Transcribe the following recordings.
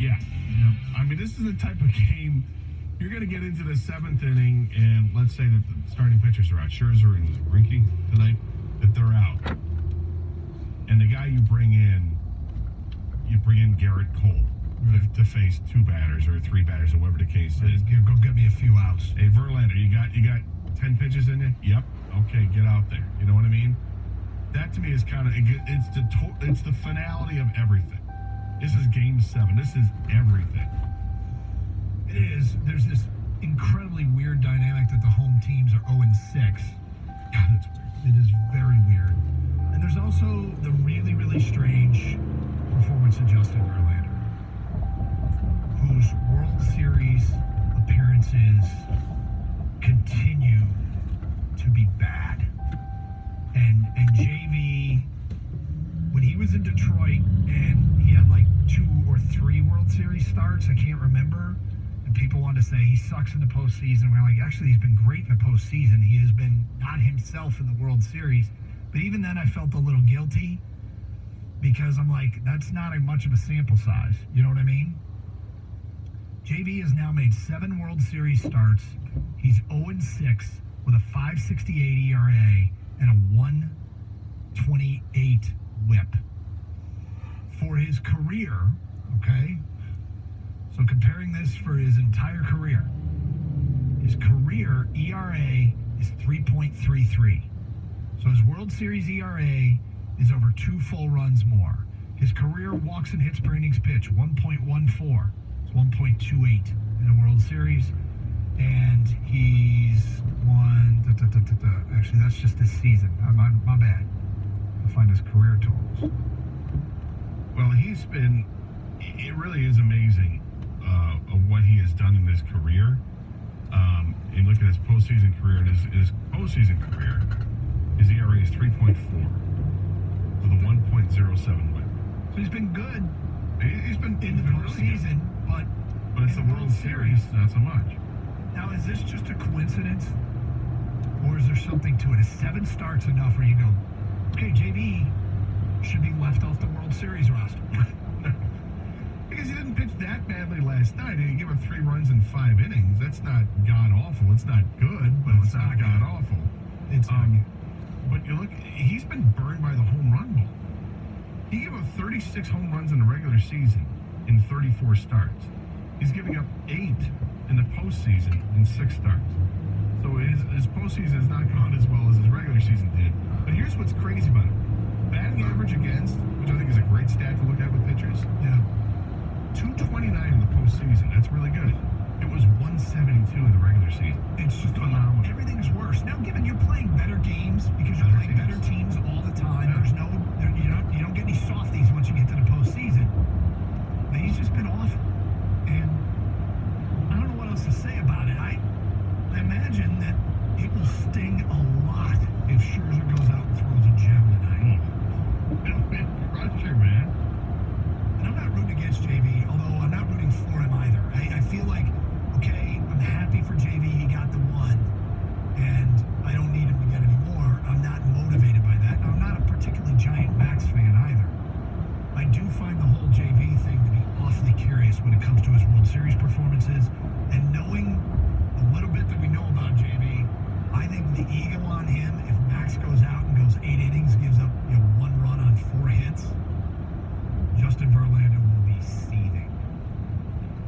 Yeah. I mean, this is the type of game you're going to get into the seventh inning, and let's say that the starting pitchers are out. Scherzer and Greinke tonight, that they're out. And the guy you bring in Garrett Cole to face two batters or three batters or whatever the case is. Go get me a few outs. Hey, Verlander, you got 10 pitches in you? Yep. Okay, get out there. You know what I mean? That to me is kind of it's the finality of everything. This is Game 7. This is everything. It is. There's this incredibly weird dynamic that the home teams are 0-6. God, that's weird. It is very weird. And there's also the really, really strange performance of Justin Verlander, whose World Series appearances continue to be bad. And JV, when he was in Detroit and he had like 2 or 3 World Series starts, I can't remember, and people wanted to say he sucks in the postseason. We're like, actually, he's been great in the postseason. He has been not himself in the World Series. But even then, I felt a little guilty because I'm like, that's not much of a sample size. You know what I mean? JV has now made 7 World Series starts. He's 0-6 with a 5.68 ERA and a 1.28 WHIP. For his career, okay? So comparing this for his entire career, his career ERA is 3.33. So his World Series ERA is over 2 full runs more. His career walks and hits per innings pitch, 1.14. It's 1.28 in the World Series. And he's won... Actually, that's just this season. My bad. I'll find his career totals. Well, he's been... It really is amazing of what he has done in his career. And look at his postseason career. And his postseason career, his ERA is 3.4 with a 1.07 WHIP. So he's been good. He's been in the postseason, but it's the World Series, not so much. Now, is this just a coincidence, or is there something to it? Is 7 starts enough where you go, okay, JV should be left off the World Series roster? Because he didn't pitch that badly last night. He gave up 3 runs in 5 innings. That's not god-awful. It's not good, but it's not god-awful. It's But you look, he's been burned by the home run ball. He gave up 36 home runs in the regular season in 34 starts. He's giving up 8 in the postseason in 6 starts. So his postseason has not gone as well as his regular season did. But here's what's crazy about it. Batting average against, which I think is a great stat to look at with pitchers. Yeah. 229 in the postseason. That's really good. It was 172 in the regular season. It's just phenomenal. Everything's worse. Now, given you're playing better games because you're playing better teams all the time, you don't get any softies once you get to the postseason. But he's just been awful. And I don't know what else to say about it. I imagine that it will sting a lot if Scherzer goes out and throws a gem tonight. It'll be crushing, man. And I'm not rooting against JV, although I'm not rooting for him either. I feel like, okay, I'm happy for JV, he got the 1, and I don't need him to get any more. I'm not motivated by that. And I'm not a particularly giant Max fan either. I do find the whole JV thing to be awfully curious when it comes to his World Series performances, and knowing a little bit that we know about JV, I think the ego on him, if Max goes out and goes 8 innings, gives up 1 run on 4 hits, Justin Verlander will be seething.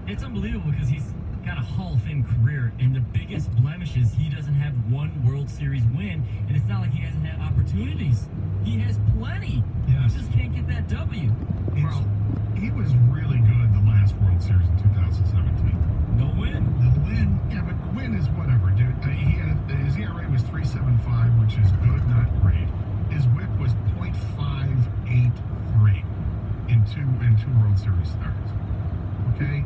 It's unbelievable because he's got a Hall of Fame career, and the biggest blemish is he doesn't have 1 World Series win, and it's not like he hasn't had opportunities. He has plenty. Yes. He just can't get that W. Well, he was really good the last World Series in 2017. No win. No win. Yeah, but win is whatever, dude. His ERA was 3.75, which is good, not great. His WHIP was .583 in two World Series starts. Okay?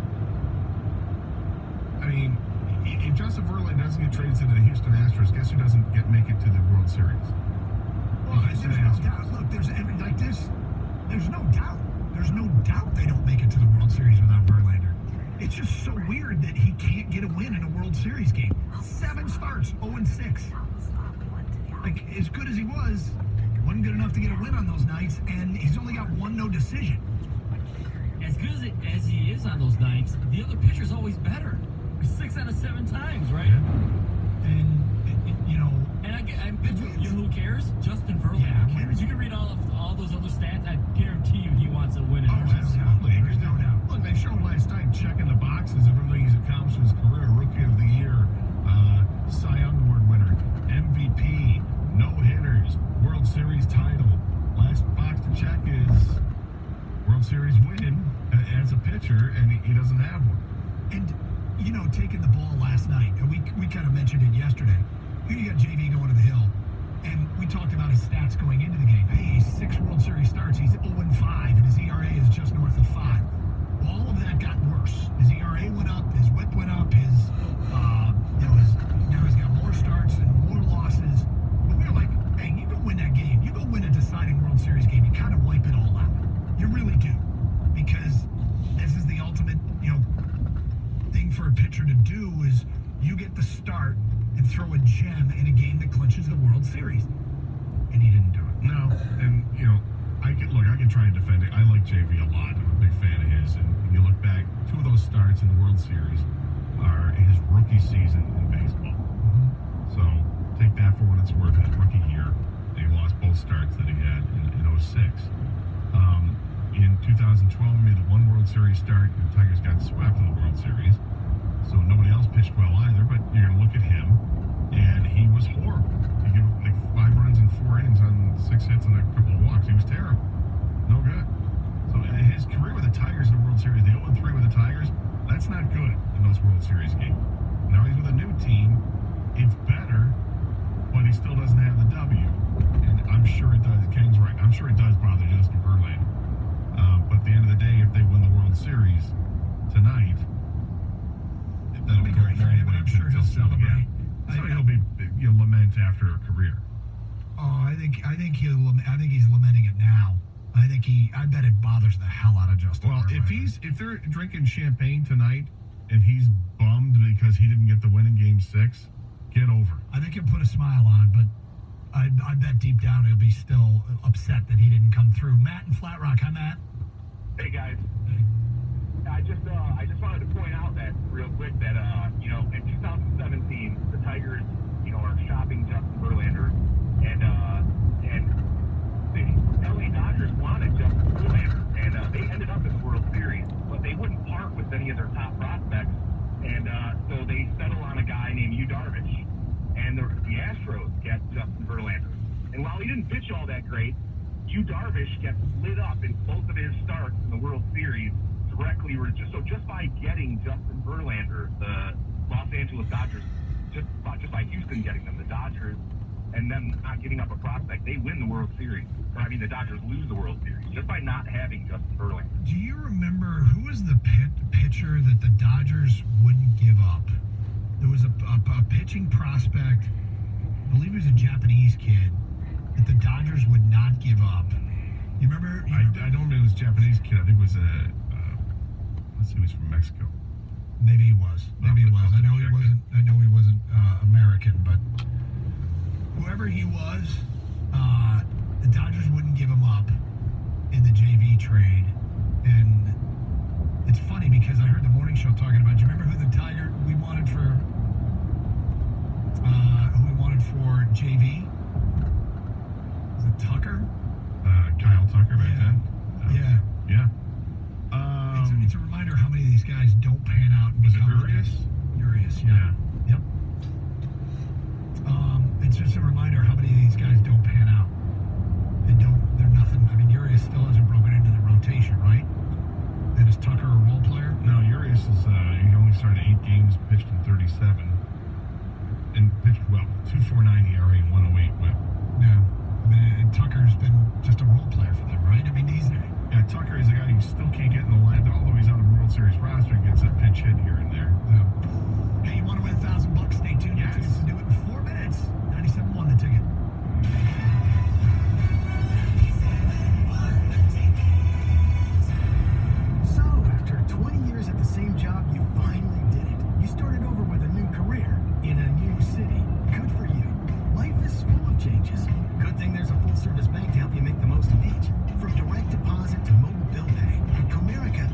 I mean, if Justin Verlander doesn't get traded to the Houston Astros, guess who doesn't make it to the World Series? Well, there's no doubt. Look, there's no doubt. There's no doubt they don't make it to the World Series without Verlander. It's just so weird that he can't get a win in a World Series game. 7 starts, 0-6. Like, as good as he wasn't good enough to get a win on those nights, and he's only got 1 no decision. as good as he is on those nights, the other pitcher's always better. 6 out of 7 times, right? And, you know, And I bet you know who cares? Justin Verlander Yeah, who cares. You can read all those other stats. I guarantee you he wants to win it. Oh, absolutely. There's no doubt. Look, they showed last night checking the boxes of everything he's accomplished in his career. Rookie of the Year, Cy Young Award winner, MVP, no-hitters, World Series title. Last box to check is World Series win as a pitcher, and he doesn't have one. And, you know, taking the ball last night, and we kind of mentioned it yesterday. Here you got JV going to the hill, and we talked about his stats going into the game. Hey, he's 6 World Series starts, he's 0-5, and his ERA is just north of 5. All of that got worse. His ERA went up, his WHIP went up, now he's got more starts and more losses. But we were like, hey, you go win that game. You go win a deciding World Series game. You kind of wipe it all out. You really do. Because this is the ultimate, thing for a pitcher to do is you get the start and throw a gem in a game that clinches the World Series. And he didn't do it. No, and I can try and defend it. I like JV a lot. I'm a big fan of his. And you look back, 2 of those starts in the World Series are his rookie season in baseball. So take that for what it's worth. His rookie year, he lost both starts that he had in 06. In 2012, he made the 1 World Series start, and the Tigers got swept in the World Series. So nobody else pitched well either, but you're going to look at him, and he was horrible. He gave like 5 runs in 4 innings on 6 hits and a couple of walks. He was terrible. No good. So his career with the Tigers in the World Series, the 0-3 with the Tigers, that's not good in those World Series games. Now he's with a new team. It's better, but he still doesn't have the W. And I'm sure it does. King's right. I'm sure it does bother Justin Verlander. But at the end of the day, if they win the World Series tonight, That'll be great for him, and I'm sure he'll celebrate. So he'll be lament after a career. Oh, I think he's lamenting it now. I bet it bothers the hell out of Justin. Well, Verlander. if they're drinking champagne tonight and he's bummed because he didn't get the win in Game 6, get over it. I think he'll put a smile on, but I bet deep down he'll be still upset that he didn't come through. Matt in Flat Rock. Hi, Matt. Hey guys, I just wanted to point out that real quick that in 2017 the Tigers are shopping Justin Verlander and the LA Dodgers wanted Justin Verlander and they ended up in the World Series, but they wouldn't part with any of their top prospects, and so they settle on a guy named Yu Darvish, and the Astros get Justin Verlander, and while he didn't pitch all that great, Yu Darvish gets lit up in both of his starts in the World Series directly. Just by getting Justin Verlander, the Los Angeles Dodgers, just by Houston getting them, the Dodgers, and them not giving up a prospect, they win the World Series. The Dodgers lose the World Series just by not having Justin Verlander. Do you remember who was the pitcher that the Dodgers wouldn't give up? There was a pitching prospect, I believe he was a Japanese kid, that the Dodgers would not give up. You remember? I don't know. It was a Japanese kid. I think it was let's see, he was from Mexico. Maybe he was. Maybe he was. I know he wasn't American, but whoever he was, the Dodgers wouldn't give him up in the JV trade. And it's funny because I heard the morning show talking about. Do you remember who the Tiger we wanted for? Who we wanted for JV? Was it Tucker? Kyle Tucker back then. Yeah. It's a reminder how many of these guys don't pan out. And Was it become Urias? Urias, yeah. Yep. It's just a reminder how many of these guys don't pan out. They're nothing. Urias still hasn't broken into the rotation, right? And is Tucker a role player? No, Urias is, he only started 8 games, pitched in 37, and pitched well. 2.49 ERA and 108 WHIP. Yeah. And Tucker's been just a role player for them, right? Yeah, Tucker is a guy who still can't get in the line, although he's on the World Series roster and gets a pinch hit here and there. Hey, you want to win $1,000? Stay tuned. Yes. Tickets to do it in 4 minutes. 97.1 the ticket. So, after 20 years at the same job, you finally did it. You started over with a new career in a new city. Good for you. Life is full of changes. Good thing there's a full-service bank to help you make the most of each. From direct deposit to mobile bill pay, at Comerica,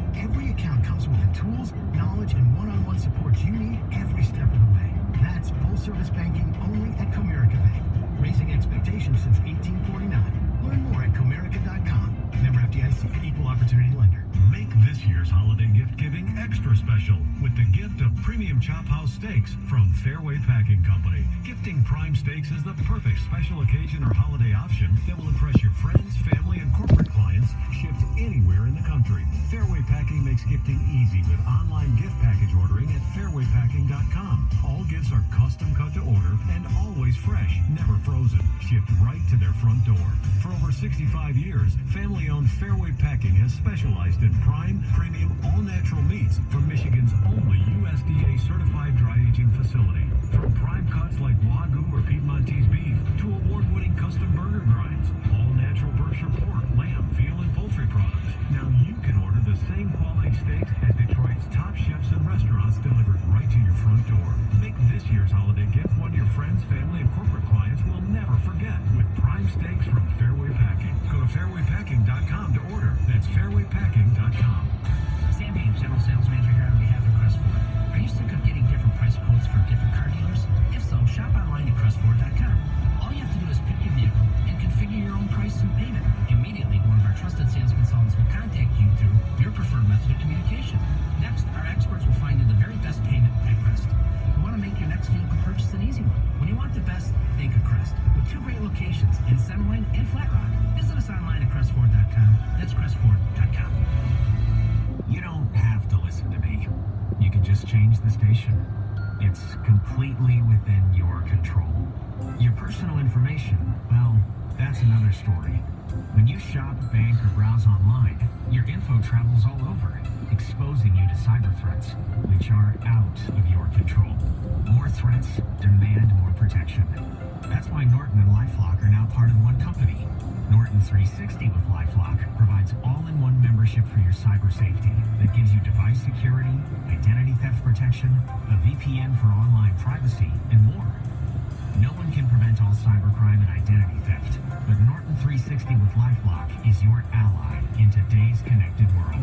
this year's holiday gift giving extra special with the gift of premium Chop House steaks from Fairway Packing Company. Gifting prime steaks is the perfect special occasion or holiday option that will impress your friends, family, and corporate clients, shipped anywhere in the country. Fairway Packing makes gifting easy with online gift package ordering at fairwaypacking.com. All gifts are custom cut to order and always fresh, never frozen, shipped right to their front door. For over 65 years, family-owned Fairway Packing has specialized in prime, premium, all-natural meats from Michigan's only USDA-certified dry aging facility. From prime cuts like Wagyu or Piedmontese beef to award-winning custom burger grinds, all-natural Berkshire pork, lamb, veal, and poultry products. Now you can order the same quality steaks as Detroit's top chefs and restaurants delivered right to your front door. Make this year's holiday gift one your friends, family, and corporate clients will never forget with prime steaks from Fairway Packing. Go to fairwaypacking.com to order. That's fairwaypacking.com. Sam James, General Sales Manager here on behalf of Crestford. Are you sick of getting different price quotes from different car dealers? If so, shop online at Crestford.com. All you have to do is pick your vehicle and configure your own price and payment. Immediately, one of our trusted sales consultants will contact you through your preferred method of communication. Next, our experts will find you the very best payment at Crest. We want to make your next vehicle purchase an easy one. When you want the best, think of Crest. With 2 great locations in Sunline and Flat Rock. Visit us online at Crestford.com. That's Crestford.com. You don't have to listen to me. You can just change the station. It's completely within your control. Your personal information, well, that's another story. When you shop, bank, or browse online, your info travels all over, exposing you to cyber threats, which are out of your control. More threats demand more protection. That's why Norton and LifeLock are now part of one company. Norton 360 with LifeLock provides all-in-one membership for your cyber safety that gives you device security, identity theft protection, a VPN for online privacy, and more. No one can prevent all cybercrime and identity theft, but Norton 360 with LifeLock is your ally in today's connected world.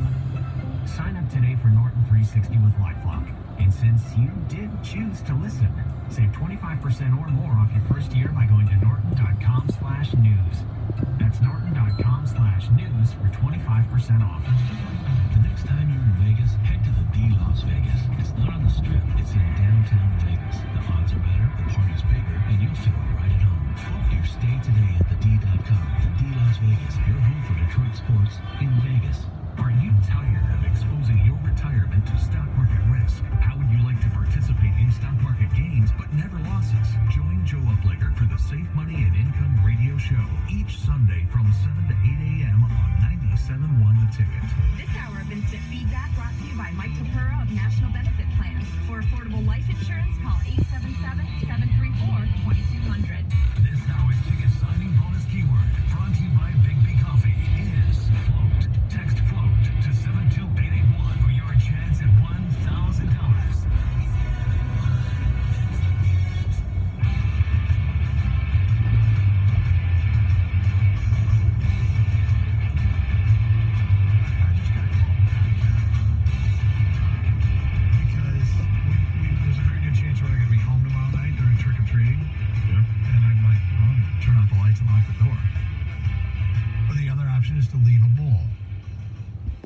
Sign up today for Norton 360 with LifeLock, and since you did choose to listen, save 25% or more off your first year by going to norton.com/news. That's norton.com/news for 25% off. The next time you're in Vegas, head to the D Las Vegas. It's not on the Strip, it's in downtown Vegas. The odds are better, the party's bigger, and you'll feel right at home. Book your stay today at thed.com. The D Las Vegas, your home for Detroit sports in Vegas. Are you tired of exposing your retirement to stock market risk? How would you like to participate in stock market gains but never losses? Join Joe Uplegger for the Safe Money and Income radio show each Sunday from 7 to 8 a.m. on 97.1 The Ticket. This hour of instant feedback brought to you by Mike Tapura of National Benefit Plans. For affordable life insurance, call 877-734-2200. This hour's ticket signing bonus keyword brought to you by Big B Coffee is float. Text float to 72881 for your chance at $1,000. There's a very good chance we're going to be home tomorrow night during trick-or-treating. And I'm like, turn out the lights and lock the door. Or the other option is to leave a bowl.